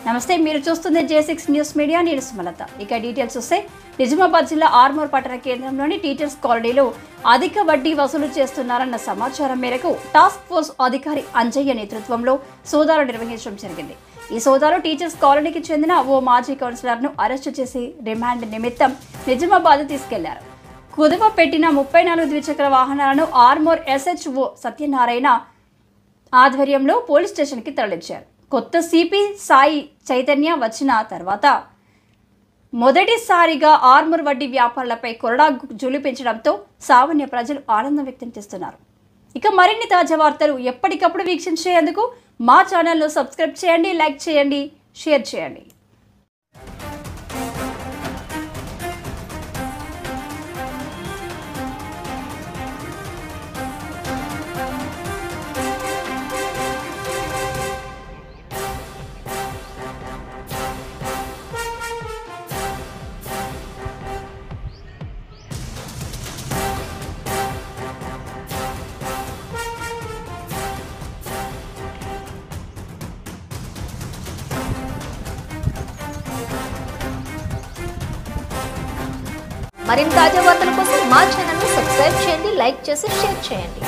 నమస్తే, మీరు చూస్తుంది J6 న్యూస్ మీడియా. నేను సుమలత. ఇక డీటెయిల్స్ చూస్తే నిజామాబాద్ జిల్లా ఆర్మూర్ పట్టణ కేంద్రంలోని టీచర్స్ కాలనీలో అధిక వడ్డీ వసూలు చేస్తున్నారన్న సమాచారం మేరకు టాస్క్ ఫోర్స్ అధికారి అంజయ్య నేతృత్వంలో సోదాలు నిర్వహించడం జరిగింది. ఈ సోదాలో టీచర్స్ కాలనీకి చెందిన ఓ మాజీ కౌన్సిలర్ను అరెస్టు చేసి రిమాండ్ నిమిత్తం నిజామాబాద్ తీసుకెళ్లారు. కుదువ పెట్టిన 34 ద్విచక్ర వాహనాలను ఆర్మూర్ SHO సత్యనారాయణ ఆధ్వర్యంలో పోలీస్ స్టేషన్కి తరలించారు. కొత్త సిపి సాయి చైతన్య వచ్చిన తర్వాత మొదటిసారిగా ఆర్మూర్ వడ్డీ వ్యాపారులపై కొరడా జులిపించడంతో సామాన్య ప్రజలు ఆనందం వ్యక్తం చేస్తున్నారు. ఇక మరిన్ని తాజా వార్తలు ఎప్పటికప్పుడు వీక్షించేందుకు మా ఛానల్ను సబ్స్క్రైబ్ చేయండి, లైక్ చేయండి, షేర్ చేయండి. మరిన్ని తాజా వార్తల కోసం మా ఛానల్ని సబ్స్క్రైబ్ చేయండి, లైక్ చేసి షేర్ చేయండి.